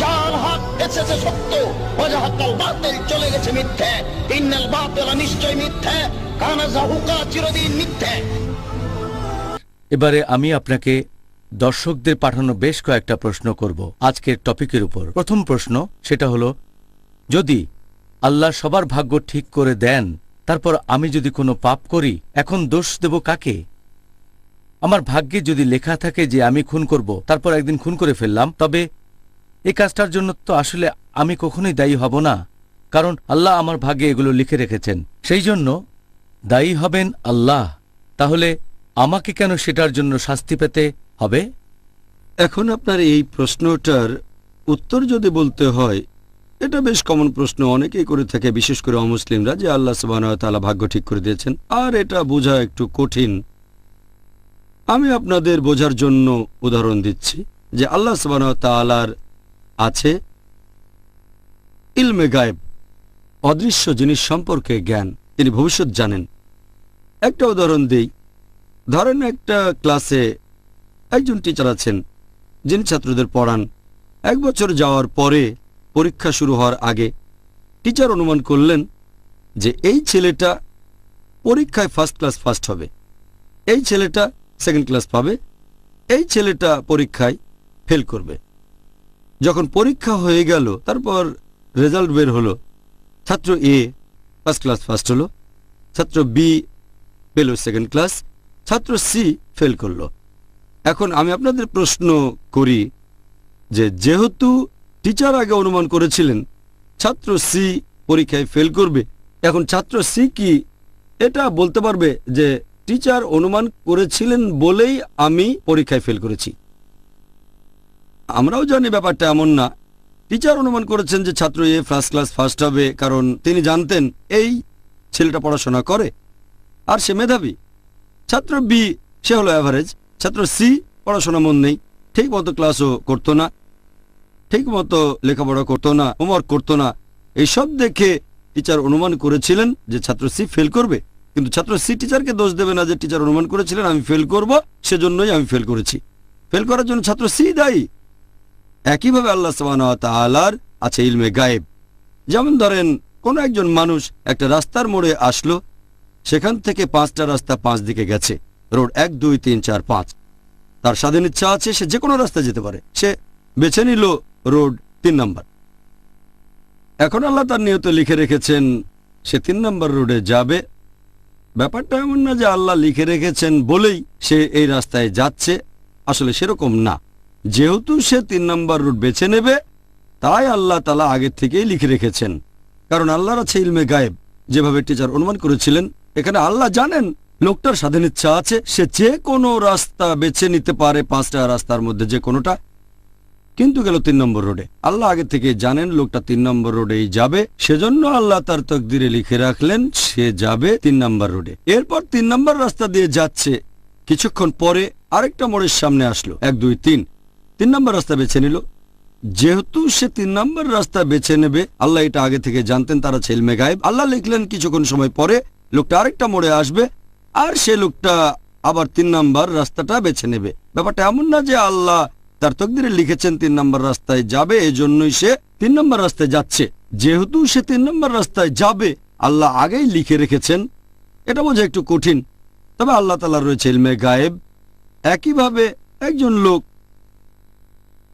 যার হক এসেছে সত্য, ওয়াজাহাকাল বাতিল চলে গেছে মিথ্যে। ইন্নাল বাতিলা নিশ্চয় মিথ্যে, কানা যাহুকা চিরদিন মিথ্যে। এবারে আমি আপনাকে দর্শকদের পাঠানো বেশ কয়েকটা প্রশ্ন করব আজকের টপিকের উপর। প্রথম প্রশ্ন, সেটা হলো, যদি আল্লাহ সবার ভাগ্য ঠিক করে দেন, তারপর আমি যদি কোনো পাপ করি, এখন দোষ দেব কাকে? আমার ভাগ্যে যদি লেখা থাকে যে আমি খুন করব, তারপর একদিন খুন করে ফেললাম, তবে এই কাজটার জন্য তো আসলে আমি কখনোই দায়ী হব না, কারণ আল্লাহ আমার ভাগ্যে এগুলো লিখে রেখেছেন। সেই জন্য দায়ী হবেন আল্লাহ। তাহলে আমাকে কেন সেটার জন্য শাস্তি পেতে হবে? এখন আপনার এই প্রশ্নটার উত্তর যদি বলতে হয়, এটা বেশ কমন প্রশ্ন, অনেকেই করে থাকে, বিশেষ করে অমুসলিমরা, যে আল্লাহ সুবহানাহু ওয়া তাআলা ভাগ্য ঠিক করে দিয়েছেন, আর এটা বোঝা একটু কঠিন। আমি আপনাদের বোঝার জন্য উদাহরণ দিচ্ছি যে আল্লাহ সুবহানাহু ওয়া তাআলার আছে ইলমে গায়েব, অদৃশ্য জিনিস সম্পর্কে জ্ঞান, তিনি ভবিষ্যৎ জানেন। একটা উদাহরণ দেই। ধরেন একটা ক্লাসে একজন টিচার আছেন যিনি ছাত্রদের পড়ান। 1 বছর যাওয়ার পরে, পরীক্ষা শুরু হওয়ার আগে, টিচার অনুমান করলেন যে এই ছেলেটা পরীক্ষায় ফার্স্ট ক্লাস ফার্স্ট হবে, এই ছেলেটা সেকেন্ড ক্লাস পাবে, এই ছেলেটা পরীক্ষায় ফেল করবে। যখন পরীক্ষা হয়ে গেল, তারপর রেজাল্ট বের হলো, ছাত্র এ ফার্স্ট ক্লাস ফার্স্ট হলো, ছাত্র বি পেল সেকেন্ড ক্লাস, ছাত্র সি ফেল করলো। এখন আমি আপনাদের প্রশ্ন করি যে যেহেতু টিচার আগে অনুমান করেছিলেন ছাত্র সি পরীক্ষায় ফেল করবে, এখন ছাত্র সি কি এটা বলতে পারবে যে টিচার অনুমান করেছিলেন বলেই আমি পরীক্ষায় ফেল করেছি? আমরাও জানি ব্যাপারটা এমন না। টিচার অনুমান করেছেন যে ছাত্র এ ফার্স্ট ক্লাস ফার্স্ট হবে, কারণ তিনি জানতেন এই ছেলেটা পড়াশোনা করে আর সে মেধাবী। ছাত্র বি সে হলো অ্যাভারেজ। ছাত্র সি পড়াশোনা মন নেই, ঠিক মতো ক্লাসও করতো না, ঠিক মতো লেখাপড়া করতো না, হোমওয়ার্ক করতো না। এইসব দেখে টিচার অনুমান করেছিলেন যে ছাত্র সি ফেল করবে, কিন্তু ছাত্র সি টিচারকে দোষ দেবে না যে টিচার অনুমান করেছিলেন আমি ফেল করব, সেজন্যই আমি ফেল করেছি। ফেল করার জন্য ছাত্র সি দায়ী। একইভাবে আল্লাহ সুবহানাহু ওয়া তাআলার আছে ইলমে গায়েব। যেমন ধরেন কোন একজন মানুষ একটা রাস্তার মোড়ে আসলো, সেখান থেকে 5টা রাস্তা 5 দিকে গেছে, রোড 1 2 3 4 5। তার স্বাধীন ইচ্ছা আছে, সে যে কোনো রাস্তা যেতে পারে, সে বেছে নিল রোড 3 নাম্বার। এখন আল্লাহ তার নিয়ত লিখে রেখেছেন সে 3 নাম্বার রোডে যাবে। ব্যাপারটা এমন না যে আল্লাহ লিখে রেখেছেন বলেই সে এই রাস্তায় যাচ্ছে, আসলে সেরকম না। যেহেতু সে 3 নাম্বার রুট বেছে নেবে, তাই আল্লাহ তাআলা আগে থেকেই লিখে রেখেছেন, কারণ আল্লাহর আছে ইলমে গায়েব। যেভাবে টিচার অনুমান করেছিলেন, এখানে আল্লাহ জানেন লোকটার স্বাধীন ইচ্ছা আছে, সে যে কোনো রাস্তা বেছে নিতে পারে, 5টা রাস্তার মধ্যে যে কোনোটা, কিন্তু গেল 3 নম্বর রোডে। আল্লাহ আগে থেকে জানেন লোকটা 3 নম্বর রোডেই যাবে, সেজন্য আল্লাহ তার তকদিরে লিখে রাখলেন সে যাবে 3 নম্বর রোডে। এরপর 3 নম্বর রাস্তা দিয়ে যাচ্ছে, কিছুক্ষণ পরে আরেকটা মোড়ের সামনে আসলো, 1 2 3 নম্বর রাস্তা বেছে নিল। যেহেতু সে 3 নম্বর রাস্তা বেছে নেবে, আল্লাহ এটা আগে থেকে জানতেন, তারা আছে ইলমে গায়েব। আল্লাহ লিখলেন কিছুক্ষণ সময় পরে লোকটা আরেকটা মোড়ে আসবে, আর সে লোকটা আবার 3 নম্বর রাস্তাটা বেছে নেবে। ব্যাপারটা এমন না যে আল্লাহ তার তকদিরে লিখেছেন 3 নম্বর রাস্তায় যাবে, এজন্যই সে 3 নম্বর রাস্তায় যাচ্ছে। যেহেতু সে 3 নম্বর রাস্তায় যাবে, আল্লাহ আগেই লিখে রেখেছেন। এটা বোঝা একটু কঠিন, তবে আল্লাহ তাআলার রয়েছে ইলমে গায়েব। একইভাবে একজন লোক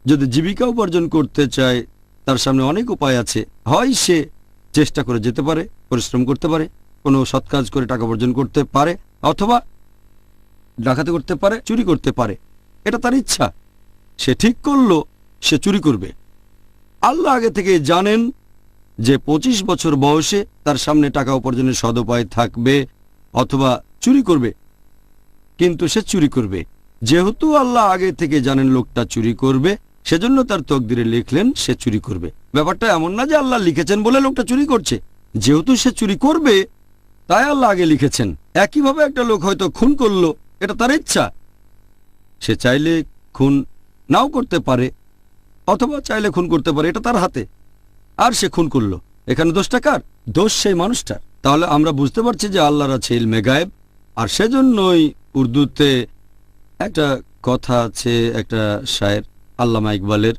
যদি জীবিকা উপার্জন করতে চায়, তার সামনে অনেক উপায় আছে। হয় সে চেষ্টা করে যেতে পারে, পরিশ্রম করতে পারে, কোনো সৎ কাজ করে টাকা উপার্জন করতে পারে, অথবা ডাকাতি করতে পারে, চুরি করতে পারে। এটা তার ইচ্ছা, সে ঠিক করলো সে চুরি করবে। আল্লাহ আগে থেকে জানেন যে 25 বছর বয়সে তার সামনে টাকা উপার্জনের সদ উপায় থাকবে, অথবা চুরি করবে, কিন্তু সে চুরি করবে। যেহেতু আল্লাহ আগে থেকে জানেন লোকটা চুরি করবে, সেজন্য তার তকদিরে লিখলেন সে চুরি করবে। ব্যাপারটা এমন না যে আল্লাহ লিখেছেন বলে লোকটা চুরি করছে, যেহেতু সে চুরি করবে তাই আল্লাহ আগে লিখেছেন। একইভাবে একটা লোক হয়তো খুন করলো, এটা তার ইচ্ছা, সে চাইলে খুন নাও করতে পারে, অথবা চাইলে খুন করতে পারে, এটা তার হাতে, আর সে খুন করলো। এখানে দোষটা কার? দোষ সেই মানুষটার। তাহলে আমরা বুঝতে পারছি যে আল্লাহর আছে ইলমে গায়েব। আর সেজন্যই উর্দুতে একটা কথা আছে, একটা শায়ের আল্লামা ইকবালের,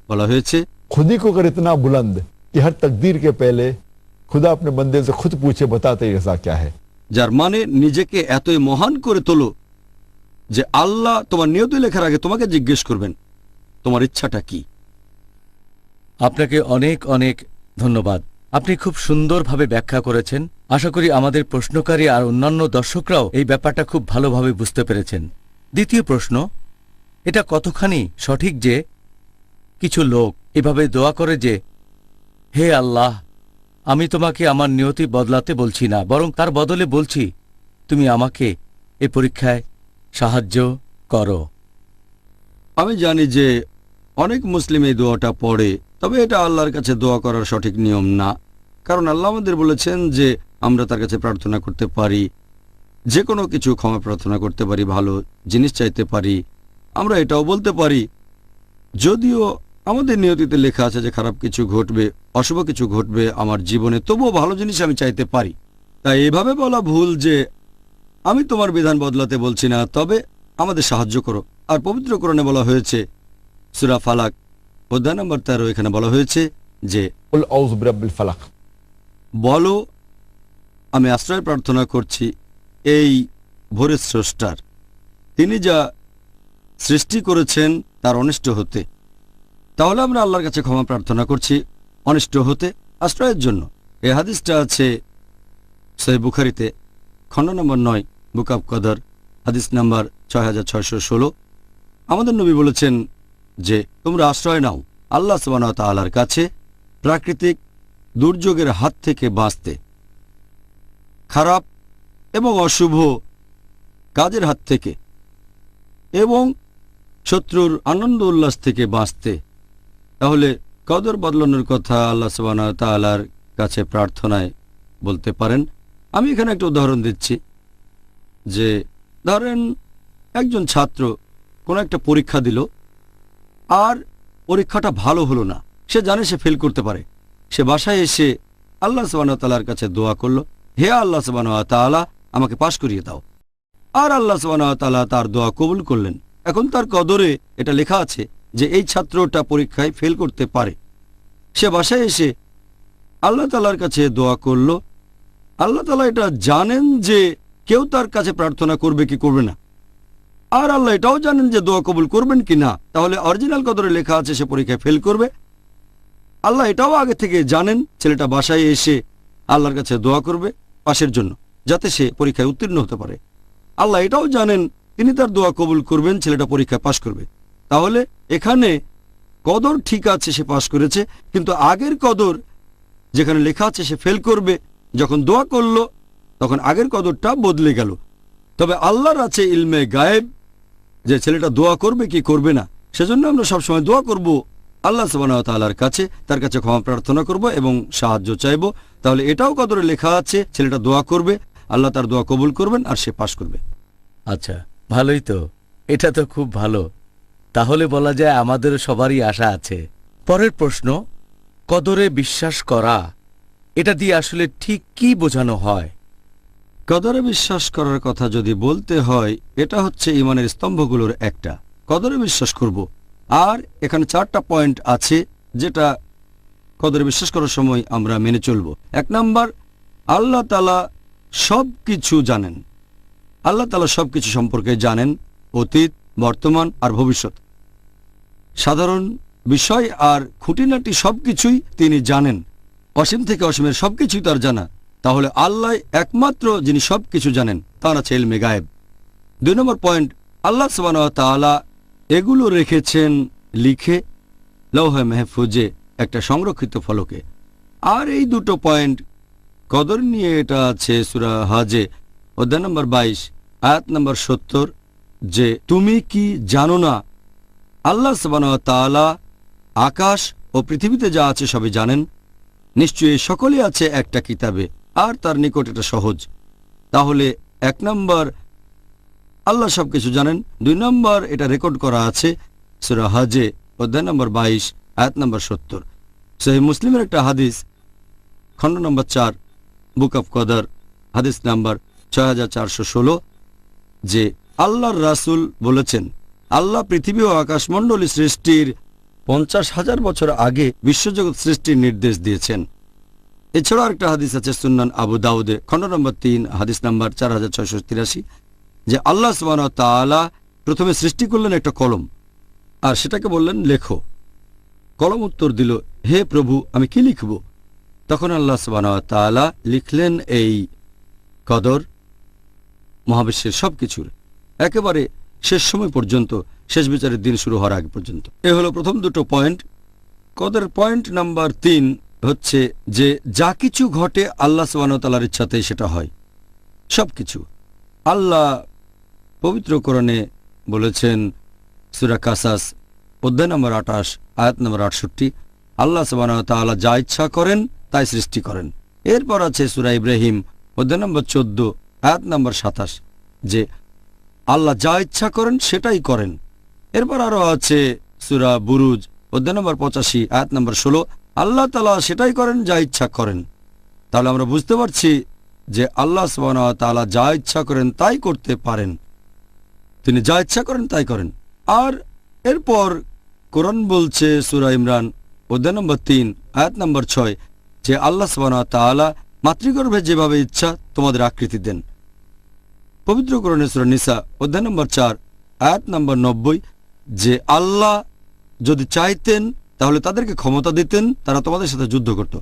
বলা হয়েছে खुद ही को कर इतना बुलंद कि हर तकदीर के पहले खुदा अपने बंदे से खुद पूछे बताते रजा क्या है। যার মানে নিজেকে এতই মহান করে তোলো যে আল্লাহ তোমার নিয়তি লেখার আগে তোমাকে জিজ্ঞেস করবেন তোমার ইচ্ছাটা কি। আপনাকে অনেক অনেক ধন্যবাদ। আপনি খুব সুন্দরভাবে ব্যাখ্যা করেছেন। আশা করি আমাদের প্রশ্নকারী আর অন্যান্য দর্শকরাও এই ব্যাপারটা খুব ভালোভাবে বুঝতে পেরেছেন। দ্বিতীয় প্রশ্ন, এটা কতখানি সঠিক যে কিছু লোক এভাবে দোয়া করে যে হে আল্লাহ, আমি তোমাকে আমার নিয়তি বদলাতে বলছি না, বরং তার বদলে বলছি তুমি আমাকে এই পরীক্ষায় সাহায্য করো। আমি জানি যে অনেক মুসলিম এই দোয়াটা পড়ে, তবে এটা আল্লাহর কাছে দোয়া করার সঠিক নিয়ম না। কারণ আল্লাহ আমাদের বলেছেন যে আমরা তার কাছে প্রার্থনা করতে পারি, যে কোনো কিছু ক্ষমা প্রার্থনা করতে পারি, ভালো জিনিস চাইতে পারি। আমরা এটাও বলতে পারি যদিও আমাদের নিয়তিতে লেখা আছে যে খারাপ কিছু ঘটবে, অশুভ কিছু ঘটবে আমার জীবনে, তবুও ভালো জিনিস আমি চাইতে পারি। তাই এভাবে বলা ভুল যে আমি তোমার বিধান বদলাতে বলছি না, তবে আমাদের সাহায্য করো। আর পবিত্র কোরআনে বলা হয়েছে সূরা ফালাক অধ্যায় নম্বর 13, এখানে বলা হয়েছে যে কুল আউযু বিরাব্বিল ফালাক, বলো আমি আশ্রয় প্রার্থনা করছি এই ভোরের স্রষ্টার, তিনি যা সৃষ্টি করেছেন তার অনিষ্ট হতে। তাহলে আমরা আল্লাহর কাছে ক্ষমা প্রার্থনা করছি অনিষ্ট হতে আশ্রয়ের জন্য। এই হাদিসটা আছে সহিহ বুখারীতে খণ্ড নম্বর 9 বুক অব কদর হাদিস নাম্বার 6616। আমাদের নবী বলেছেন যে তোমরা আশ্রয় নাও আল্লাহ সুবহানাহু ওয়া তাআলার কাছে প্রাকৃতিক দুর্যোগের হাত থেকে বাঁচতে, খারাপ এবং অশুভ কাজের হাত থেকে এবং শত্রুর আনন্দ উল্লাস থেকে বাঁচতে। তাহলে কদর বদলানোর কথা আল্লাহ সুবহানাহু ওয়া তাআলার কাছে প্রার্থনায় বলতে পারেন। আমি এখানে একটা উদাহরণ দিচ্ছি যে ধরেন একজন ছাত্র কোনো একটা পরীক্ষা দিল আর পরীক্ষাটা ভালো হলো না, সে জানে সে ফেল করতে পারে। সে বাসায় এসে আল্লাহ সুবহানাহু ওয়া তাআলার কাছে দোয়া করলো, হে আল্লাহ সুবহানাহু ওয়া তাআলা আমাকে পাশ করিয়ে দাও। আর আল্লাহ সুবহানাহু ওয়া তাআলা তার দোয়া কবুল করলেন। এখন তার কদরে এটা লেখা আছে যে এই ছাত্রটা পরীক্ষায় ফেল করতে পারে। সে বাসায় এসে আল্লাহ তাআলার কাছে দোয়া করল। আল্লাহ তাআলা এটা জানেন যে কেউ তার কাছে প্রার্থনা করবে কি করবে না, আর আল্লাহ এটাও জানেন যে দোয়া কবুল করবেন কি না। তাহলে অরিজিনাল কদরে লেখা আছে সে পরীক্ষায় ফেল করবে। আল্লাহ এটাও আগে থেকে জানেন ছেলেটা বাসায় এসে আল্লাহর কাছে দোয়া করবে পাশের জন্য, যাতে সে পরীক্ষায় উত্তীর্ণ হতে পারে। আল্লাহ এটাও জানেন তিনি তার দোয়া কবুল করবেন, ছেলেটা পরীক্ষায় পাশ করবে। তাহলে এখানে কদর ঠিক আছে, সে পাশ করেছে, কিন্তু আগের কদর যেখানে লেখা আছে সে ফেল করবে, যখন দোয়া করলো তখন আগের কদরটা বদলে গেল। তবে আল্লাহর আছে ইলমে গায়েব যে ছেলেটা দোয়া করবে কি করবে না। সেজন্য আমরা সবসময় দোয়া করব আল্লাহ সুবহানাহু ওয়া তাআলার কাছে, তার কাছে ক্ষমা প্রার্থনা করব এবং সাহায্য চাইব। তাহলে এটাও কদরে লেখা আছে ছেলেটা দোয়া করবে, আল্লাহ তার দোয়া কবুল করবেন আর সে পাশ করবে। আচ্ছা, ভালোই তো, এটা তো খুব ভালো। তাহলে বলা যায় আমাদের সবারই আশা আছে। পরের প্রশ্ন, কদরে বিশ্বাস করা, এটা দিয়ে আসলে ঠিক কি বোঝানো হয়? কদরে বিশ্বাস করার কথা যদি বলতে হয়, এটা হচ্ছে ঈমানের স্তম্ভগুলোর একটা। কদরে বিশ্বাস করব, আর এখানে 4টা পয়েন্ট আছে যেটা কদরে বিশ্বাস করার সময় আমরা মেনে চলব। 1 নাম্বার, আল্লাহ তাআলা সব কিছু জানেন। আল্লাহ তাআলা সব কিছু সম্পর্কে জানেন, অতীত, বর্তমান আর ভবিষ্যৎ। সাধারণ বিষয় আর খুঁটিনাটি সবকিছুই তিনি জানেন। অসীম থেকে অসীমের সবকিছুই তার জানা। তাহলে আল্লাহ একমাত্র যিনি সবকিছু জানেন, তার আছে ইলমে গায়েব। 2 নম্বর পয়েন্ট, আল্লাহ সুবহানাহু ওয়া তাআলা এগুলো রেখেছেন লিখে লৌহে মাহফুজে, একটা সংরক্ষিত ফলকে। আর এই 2টো পয়েন্ট কদর নিয়ে এটা আছে সূরা হজে অধ্যায় নম্বর 22 আয়াত নম্বর 70, যে তুমি কি জানো না আল্লাহ সুবহানাহু ওয়া তাআলা আকাশ ও পৃথিবীতে যা আছে সবই জানেন। নিশ্চয়ই সকলেই আছে একটা কিতাবে, আর তার নিকট এটা সহজ। তাহলে 1 নম্বর, আল্লাহ সবকিছু জানেন। 2 নম্বর, এটা রেকর্ড করা আছে সূরা হজে অধ্যায় নম্বর 22 আয়াত নম্বর 70। সহিহ মুসলিমের একটা হাদিস খণ্ড নম্বর 4 বুক অব কদর হাদিস নাম্বার 6416, যে আল্লাহর রাসূল বলেছেন, আল্লাহ পৃথিবী ও আকাশমণ্ডলী সৃষ্টির 50,000 বছর আগে বিশ্বজগৎ সৃষ্টির নির্দেশ দিয়েছেন। এছাড়া আরেকটা হাদিস আছে সুন্নান আবু দাউদে, খণ্ড নম্বর 3, হাদিস নাম্বার 4683, যে আল্লাহ সুবহানাহু ওয়া তাআলা প্রথমে সৃষ্টি করলেন একটা কলম, আর সেটাকে বললেন লেখো। কলম উত্তর দিল, হে প্রভু, আমি কি লিখব? তখন আল্লাহ সুবহানাহু ওয়া তাআলা লিখলেন এই কদর মহাবিশ্বের সবকিছুর, একেবারে শেষ সময় পর্যন্ত, শেষ বিচারের দিন শুরু হওয়ার আগে পর্যন্ত। এ হলো প্রথম দুটো পয়েন্ট। কদর পয়েন্ট নাম্বার 3 হচ্ছে যে যা কিছু ঘটে আল্লাহ সুবহানাহু ওয়া তাআলার ইচ্ছাতেই সেটা হয়, সবকিছু। আল্লাহ পবিত্র কোরআনে বলেছেন সূরা কাসাস অধ্যায় নম্বর 28 আয়াত নম্বর 68, আল্লাহ সুবহানাহু ওয়া তাআলা যা ইচ্ছা করেন তাই সৃষ্টি করেন। এরপর আছে সূরা ইব্রাহিম অধ্যায় নম্বর 14 আয়াত নম্বর 27, যে আল্লাহ যা ইচ্ছা করেন সেটাই করেন। এরপর আরও আছে সূরা বুরুজ অধ্যায় নম্বর 85 আয়াত নম্বর 16, আল্লাহ তাআলা সেটাই করেন যা ইচ্ছা করেন। তাহলে আমরা বুঝতে পারছি যে আল্লাহ সুবহানাহু ওয়া তাআলা যা ইচ্ছা করেন তাই করতে পারেন, তিনি যা ইচ্ছা করেন তাই করেন। আর এরপর কোরআন বলছে সূরা ইমরান অধ্যায় নম্বর 3 আয়াত নম্বর 6, যে আল্লাহ সুবহানাহু ওয়া তাআলা মাতৃগর্ভে যেভাবে ইচ্ছা তোমাদের আকৃতি দেন। পবিত্র কোরআনে সূরা নিসা অধ্যায় নম্বর 4 আয়াত নম্বর 90, যে আল্লাহ যদি চাইতেন তাহলে তাদেরকে ক্ষমতা দিতেন, তারা তোমাদের সাথে যুদ্ধ করত।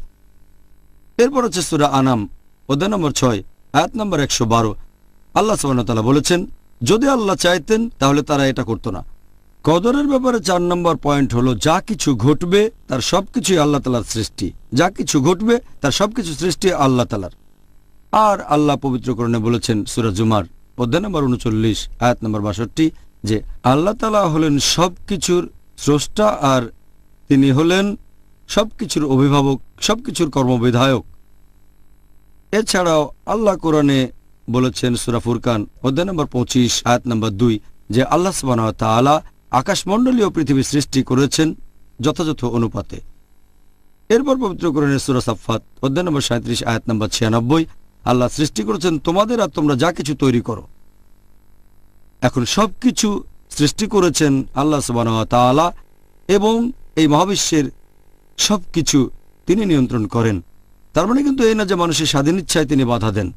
এরপর হচ্ছে সূরা আনাম অধ্যায় নম্বর 6 আয়াত নম্বর 112, আল্লাহ সুবহানাহু ওয়া তাআলা বলেছেন যদি আল্লাহ চাইতেন তাহলে তারা এটা করত না। কদরের ব্যাপারে 4 নম্বর পয়েন্ট হলো যা কিছু ঘটবে তার সবকিছুই আল্লাহ তাআলার সৃষ্টি, যা কিছু ঘটবে তার সবকিছু সৃষ্টি আল্লাহ তাআলার। আর আল্লাহ পবিত্র কোরআনে বলেছেন সূরা জুমার অধ্যায় নম্বর 39 আয়াত নম্বর 62, যে আল্লাহ তাআলা হলেন সবকিছুর স্রষ্টা আর তিনি হলেন সবকিছুর অভিভাবক, সবকিছুর কর্মবিধায়ক। এছাড়াও আল্লাহ কোরআনে বলেছেন সূরা ফুরকান অধ্যায় নম্বর 25 আয়াত নম্বর 2, যে আল্লাহ সুবহানাহু ওয়া তাআলা আকাশমণ্ডলীয় পৃথিবী সৃষ্টি করেছেন যথাযথ অনুপাতে। এরপর পবিত্র কোরআনে সূরা সাফফাত অধ্যায় নম্বর 37 আয়াত নম্বর 96, আল্লাহ সৃষ্টি করেছেন তোমাদের আর তোমরা যা কিছু তৈরি করো। এখন সবকিছু সৃষ্টি করেছেন আল্লাহ সুবহানাহু ওয়া তাআলা এবং এই মহাবিশ্বের সবকিছু তিনি নিয়ন্ত্রণ করেন। তার মানে কিন্তু এই না যে মানুষের স্বাধীন ইচ্ছায় তিনি বাধা দেন।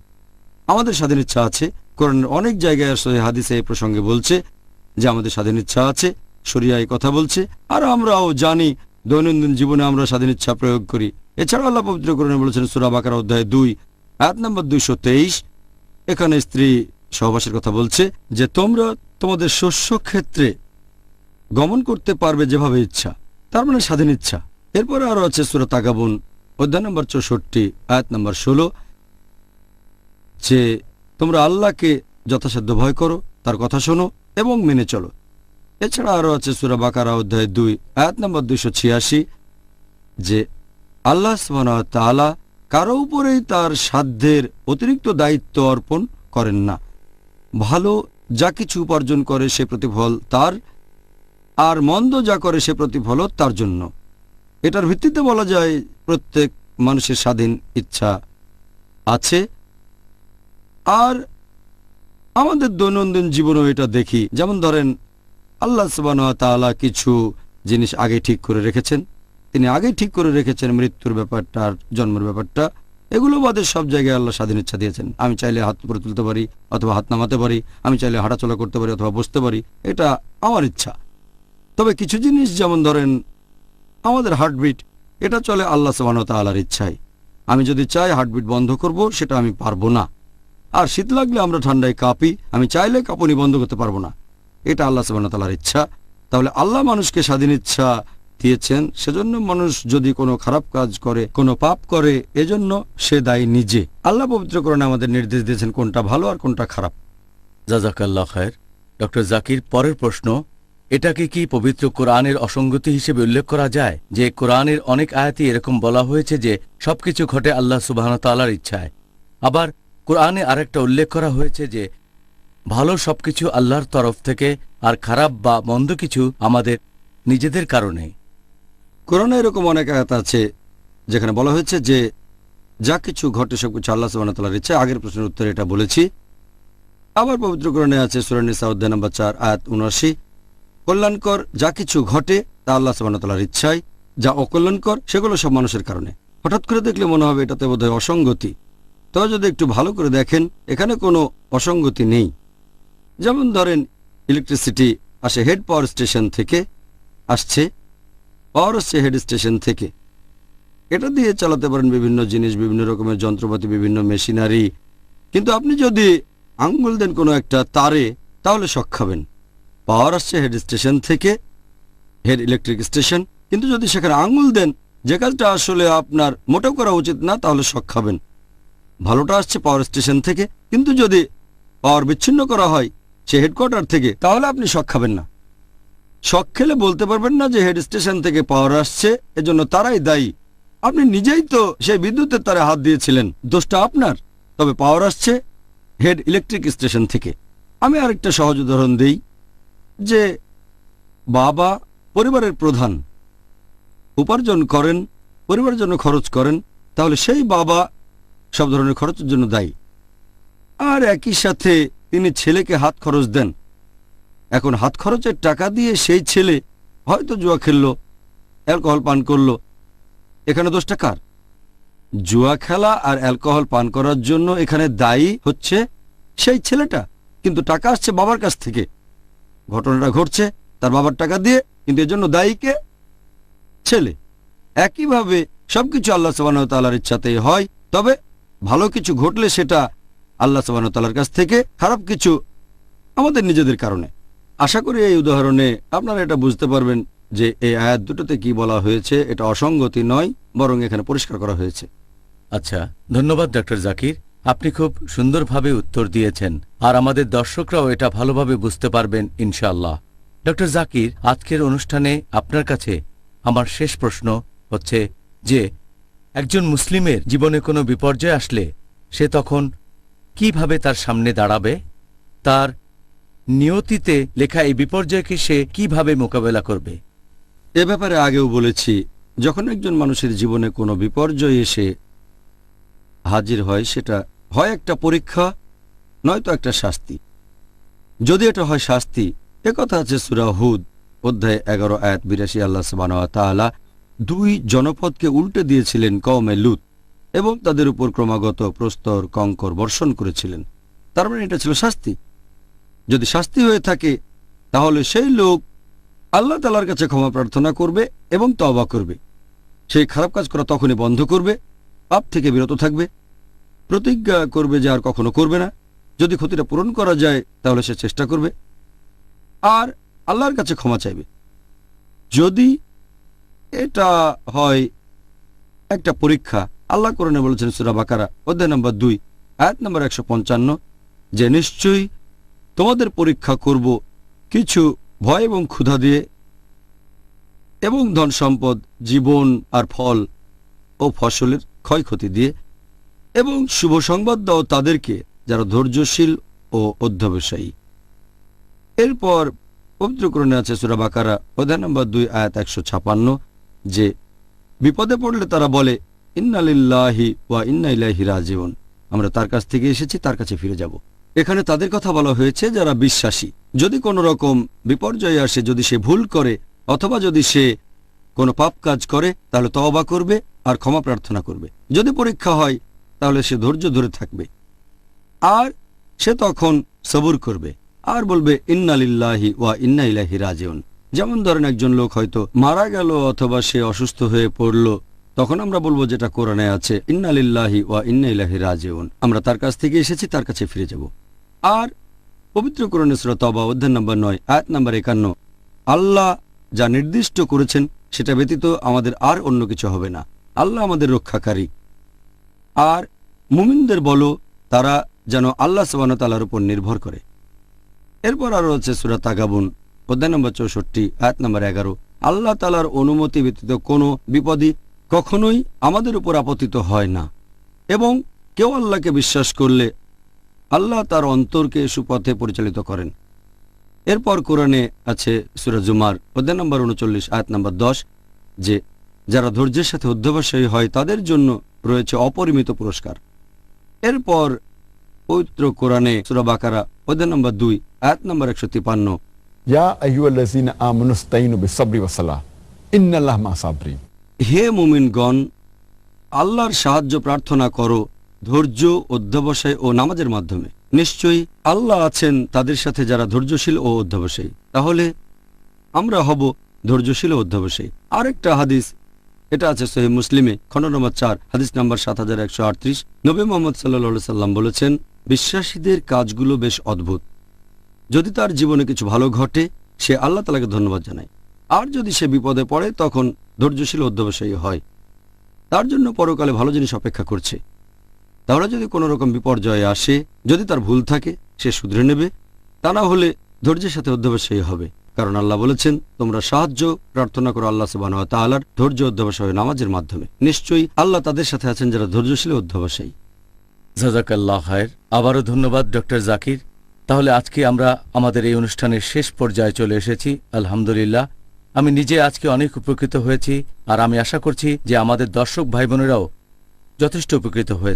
আমাদের স্বাধীন ইচ্ছা আছে, কোরআনের অনেক জায়গায় সহিহ হাদিসে এই প্রসঙ্গে বলছে যে আমাদের স্বাধীন ইচ্ছা আছে, শরিয়া এই কথা বলছে, আর আমরাও জানি দৈনন্দিন জীবনে আমরা স্বাধীন ইচ্ছা প্রয়োগ করি। এছাড়াও আল্লাহ পবিত্র কোরআনে বলেছেন সূরা বাকারা অধ্যায় 2 আয়াত নম্বর 223, এখানে স্ত্রী সহবাসের কথা বলছে যে তোমরা তোমাদের শস্য ক্ষেত্রে গমন করতে পারবে যেভাবে ইচ্ছা, তার মানে স্বাধীন ইচ্ছা। এরপরে আরও আছে সূরা তাগাবুন অধ্যায় নম্বর 64 আয়াত নম্বর 16, যে তোমরা আল্লাহকে যথাসাধ্য ভয় করো, তার কথা শোনো এবং মেনে চলো। এছাড়া আরও আছে সূরা বাকারা অধ্যায় 2 আয়াত নম্বর 286, যে আল্লাহ সুবহানাহু ওয়া তাআলা কারো উপরেই তার সাধ্যের অতিরিক্ত দায়িত্ব অর্পণ করেন না। ভালো যা কিছু উপার্জন করে সে প্রতিফল তার, আর মন্দ যা করে সে প্রতিফল তার জন্য। এটার ভিত্তিতে বলা যায় প্রত্যেক মানুষের স্বাধীন ইচ্ছা আছে। আর আমাদের দৈনন্দিন জীবনেও এটা দেখি, যেমন ধরেন আল্লাহ সুবহানাহু ওয়া তাআলা কিছু জিনিস আগে ঠিক করে রেখেছেন, তিনি আগে ঠিক করে রেখেছেন মৃত্যুর ব্যাপারটা আর জন্মের ব্যাপারটা, এগুলো বাদে সব জায়গায় আল্লাহ স্বাধীন ইচ্ছা দিয়েছেন। আমি চাইলে হাত উপরে তুলতে পারি অথবা হাত নামাতে পারি, আমি চাইলে হাঁটাচলা করতে পারি অথবা বসতে পারি, এটা আমার ইচ্ছা। তবে কিছু জিনিস যেমন ধরেন আমাদের হার্টবিট, এটা চলে আল্লাহ সুবহানাহু ওয়া তাআলার ইচ্ছায়। আমি যদি চাই হার্টবিট বন্ধ করব, সেটা আমি পারবো না। আর শীত লাগলে আমরা ঠান্ডায় কাঁপি, আমি চাইলে কাঁপুনি বন্ধ করতে পারবো না, এটা আল্লাহ সুবহানাহু ওয়া তাআলার ইচ্ছা। তাহলে আল্লাহ মানুষকে স্বাধীন ইচ্ছা দিয়েছেন, সেজন্য মানুষ যদি কোনো খারাপ কাজ করে, কোনো পাপ করে, এজন্য সে দায়ী নিজে। আল্লাহ পবিত্র কোরআনে আমাদের নির্দেশ দিয়েছেন কোনটা ভালো আর কোনটা খারাপ। জাযাকাল্লাহ খায়ের। ডক্টর জাকির, পরের প্রশ্ন, এটাকে কি পবিত্র কোরআনের অসঙ্গতি হিসেবে উল্লেখ করা যায় যে কোরআনের অনেক আয়াতই এরকম বলা হয়েছে যে সবকিছু ঘটে আল্লাহ সুবহানাহু ওয়া তাআলার ইচ্ছায়, আবার কোরআনে আরেকটা উল্লেখ করা হয়েছে যে ভালো সবকিছু আল্লাহর তরফ থেকে আর খারাপ বা মন্দ কিছু আমাদের নিজেদের কারণে? কোরআনে এরকম অনেক আয়াত আছে যেখানে বলা হয়েছে যে যা কিছু ঘটে সবকিছু আল্লাহ সুবহানাহু ওয়া তাআলার ইচ্ছা। আগের প্রশ্নের উত্তরে এটা বলেছি। আবার পবিত্র কোরআনে আছে সূরা নিসা অধ্যায় নম্বর 4 আয়াত 79, কল্যাণকর যা কিছু ঘটে তা আল্লাহ সুবহানাহু ওয়া তাআলার ইচ্ছায়, যা অকল্যাণকর সেগুলো সব মানুষের কারণে। হঠাৎ করে দেখলে মনে হবে এটাতে বোধহয় অসঙ্গতি, তবে যদি একটু ভালো করে দেখেন এখানে কোনো অসঙ্গতি নেই। যেমন ধরেন ইলেকট্রিসিটি আসে হেড পাওয়ার স্টেশন থেকে, পাওয়ার আসছে হেড স্টেশন থেকে। এটা দিয়ে চালাতে পারেন বিভিন্ন জিনিস, বিভিন্ন রকমের যন্ত্রপাতি, বিভিন্ন মেশিনারি। কিন্তু আপনি যদি আঙ্গুল দেন কোনো একটা তারে, তাহলে শক খাবেন। পাওয়ার আসছে হেড স্টেশন থেকে, হেড ইলেকট্রিক স্টেশন, কিন্তু যদি সেখানে আঙ্গুল দেন যে কাজটা আসলে আপনার মোটেও করা উচিত না, তাহলে শক খাবেন। ভালোটা আসছে পাওয়ার স্টেশন থেকে, কিন্তু যদি পাওয়ার বিচ্ছিন্ন করা হয় সে হেডকোয়ার্টার থেকে, তাহলে আপনি শক খাবেন না। শক খেলে বলতে পারবেন না যে হেড স্টেশন থেকে পাওয়ার আসছে, এজন্য তারাই দায়ী। আপনি নিজেই তো সেই বিদ্যুতের তারে হাত দিয়েছিলেন, দোষটা আপনার। তবে পাওয়ার আসছে হেড ইলেকট্রিক স্টেশন থেকে। আমি আরেকটা সহজ উদাহরণ দিই, যে বাবা পরিবারের প্রধান, উপার্জন করেন, পরিবারের জন্য খরচ করেন, তাহলে সেই বাবা সব ধরনের খরচের জন্য দায়ী। আর একই সাথে তিনি ছেলেকে হাত খরচ দেন। এখন হাত খরচের টাকা দিয়ে সেই ছেলে হয়তো জুয়া খেললো, অ্যালকোহল পান করলো, এখানে দোষটা কার? জুয়া খেলা আর অ্যালকোহল পান করার জন্য এখানে দায়ী হচ্ছে সেই ছেলেটা, কিন্তু টাকা আসছে বাবার কাছ থেকে। ঘটনাটা ঘটছে তার বাবার টাকা দিয়ে, কিন্তু এর জন্য দায়ী কে? ছেলে। একইভাবে সবকিছু আল্লাহ সুবহানাহু ওয়া তাআলার ইচ্ছাতেই হয়, তবে ভালো কিছু ঘটলে সেটা আল্লাহ সুবহানাহু ওয়া তাআলার কাছ থেকে, খারাপ কিছু আমাদের নিজেদের কারণে। আশা করি এই উদাহরণে আপনারা এটা বুঝতে পারবেন যে এই আয়াত দুটোতে কি বলা হয়েছে। এটা অসঙ্গতি নয়, বরং এখানে পরিষ্কার করা হয়েছে। আচ্ছা, ধন্যবাদ ডক্টর জাকির। আপনি খুব সুন্দরভাবে উত্তর দিয়েছেন, আর আমাদের দর্শকরাও এটা ভালোভাবে বুঝতে পারবেন ইনশাআল্লাহ। ডক্টর জাকির, আজকের অনুষ্ঠানে আপনার কাছে আমার শেষ প্রশ্ন হচ্ছে যে একজন মুসলিমের জীবনে কোনো বিপর্যয় আসলে সে তখন কিভাবে তার সামনে দাঁড়াবে? তার নিয়তিতে লেখা এই বিপর্যয়কে সে কিভাবে মোকাবেলা করবে? এ ব্যাপারে আগেও বলেছি, যখন একজন মানুষের জীবনে কোনো বিপর্যয় এসে হাজির হয়, সেটা হয় একটা পরীক্ষা, নয়তো একটা শাস্তি। যদি এটা হয় শাস্তি, একথা আছে সূরা হুদ অধ্যায় 11 আয়াত 82, আল্লাহ সুবহানাহু ওয়া তাআলা 2 জনপদকে উল্টে দিয়েছিলেন, কওমে লূত, এবং তাদের উপর ক্রমাগত প্রস্তর কঙ্কর বর্ষণ করেছিলেন। তার মানে এটা ছিল শাস্তি। যদি শাস্তি হয়ে থাকে, তাহলে সেই লোক আল্লাহ তাআলার কাছে ক্ষমা প্রার্থনা করবে এবং তওবা করবে। সেই খারাপ কাজ করা তখনই বন্ধ করবে, পাপ থেকে বিরত থাকবে, প্রতিজ্ঞা করবে যে আর কখনো করবে না। যদি ক্ষতিটা পূরণ করা যায় তাহলে সে চেষ্টা করবে, আর আল্লাহর কাছে ক্ষমা চাইবে। যদি এটা হয় একটা পরীক্ষা, আল্লাহ কোরআনে বলেছেন সূরা বাকারা অধ্যায় নম্বর 2 আয়াত নম্বর 155, যে নিশ্চয়ই তোমাদের পরীক্ষা করব কিছু ভয় এবং ক্ষুধা দিয়ে, এবং ধন সম্পদ, জীবন আর ফল ও ফসলের ক্ষয়ক্ষতি দিয়ে, এবং শুভ সংবাদ দাও তাদেরকে যারা ধৈর্যশীল ও অধ্যবসায়ী। এরপর পবিত্র কোরআনে আছে সূরা বাকারা অধ্যায় নম্বর 2 আয়াত 156, যে বিপদে পড়লে তারা বলে ইন্না লিল্লাহি ওয়া ইন্না ইলাইহি রাজিউন, আমরা তার কাছ থেকে এসেছি, তার কাছে ফিরে যাব। এখানে তাদের কথা বলা হয়েছে যারা বিশ্বাসী। যদি কোনো রকম বিপর্যয় আসে, যদি সে ভুল করে অথবা যদি সে কোনো পাপ কাজ করে, তাহলে তওবা করবে আর ক্ষমা প্রার্থনা করবে। যদি পরীক্ষা হয় তাহলে সে ধৈর্য ধরে থাকবে, আর সে তখন সবুর করবে আর বলবে ইন্না লিল্লাহি ওয়া ইন্না ইলাইহি রাজিউন। যেমন ধরেন একজন লোক হয়তো মারা গেল অথবা সে অসুস্থ হয়ে পড়ল, তখন আমরা বলবো যেটা কোরআনে আছে, ইন্না লিল্লাহি ওয়া ইন্না ইলাইহি রাজিউন, আমরা তার কাছ থেকে এসেছি, তার কাছে ফিরে যাব। আর পবিত্র কোরআনে সূরা তওবা অধ্যায় নম্বর 9 আয়াত নম্বর 51, আল্লাহ যা নির্দিষ্ট করেছেন সেটা ব্যতীত আমাদের আর অন্য কিছু হবে না, আল্লাহ আমাদের রক্ষাকারী। আর মুমিনদের বলো তারা যেন আল্লাহ সুবহানাহু ওয়া তাআলার উপর নির্ভর করে। এরপর আরো আছে সূরা তাগাবুন অধ্যায় নম্বর 64 আয়াত নম্বর 11, আল্লাহ তাআলার অনুমতি ব্যতীত কোনো বিপদই কখনোই আমাদের উপর আপতিত হয় না, এবং কেউ আল্লাহকে বিশ্বাস করলে আল্লাহ তার অন্তরকে সুপথে পরিচালিত করেন। এরপর কোরআনে আছে সূরা জুমার অধ্যায় নম্বর 39 আয়াত নম্বর 10, যে যারা ধৈর্যের সাথে অধ্যবসায়ী হয় তাদের জন্য রয়েছে অপরিমিত পুরস্কার। এরপর পবিত্র কোরআনে সূরা বাকারা অধ্যায় নম্বর 2 আয়াত নম্বর 153, या अय्युहल्लज़ीना आमनुस्तईनु बिस्सब्रि वस्सलाह इन्नल्लाहा मअस साबिरीन। হে মুমিনগণ, আল্লাহর সাহায্য প্রার্থনা করো ধৈর্য, অধ্যবসায় ও নামাজের মাধ্যমে। নিশ্চয়ই আল্লাহ আছেন তাদের সাথে যারা ধৈর্যশীল ও অধ্যবসায়ী। তাহলে আমরা হব ধৈর্যশীল ও অধ্যবসায়ী। আরেকটা হাদিস, এটা আছে সহিহ মুসলিমে, খণ্ড নম্বর 4, হাদিস নম্বর 7138। নবী মুহাম্মদ সাল্লাল্লাহু আলাইহি সাল্লাম বলেছেন, বিশ্বাসীদের কাজগুলো বেশ অদ্ভুত। যদি তার জীবনে কিছু ভালো ঘটে, সে আল্লাহ তাআলাকে ধন্যবাদ জানায়, আর যদি সে বিপদে পড়ে তখন ধৈর্যশীল অধ্যবসায়ী হয়। তার জন্য পরকালে ভালো জিনিস অপেক্ষা করছে। তাহলে যদি কোনো রকম বিপর্যয় আসে, যদি তার ভুল থাকে, সে শুধরে নেবে, তা না হলে ধৈর্যের সাথে অধ্যবসায়ী হবে। কারণ আল্লাহ বলেছেন, তোমরা সাহায্য প্রার্থনা করো আল্লাহ সুবহানাহু ওয়া তাআলার ধৈর্য, অধ্যবসায় ও নামাজের মাধ্যমে। নিশ্চয়ই আল্লাহ তাদের সাথে আছেন যারা ধৈর্যশীল ও অধ্যবসায়ী। জাযাকাল্লাহ খায়ের। আবারও ধন্যবাদ ডক্টর জাকির। তাহলে আজকে আমরা আমাদের এই অনুষ্ঠানের শেষ পর্যায়ে চলে এসেছি। আলহামদুলিল্লাহ, আমি নিজে আজকে অনেক উপকৃত হয়েছি, আর আমি আশা করছি যে আমাদের দর্শক ভাই বোনেরাও যথেষ্ট উপকৃত হয়েছে।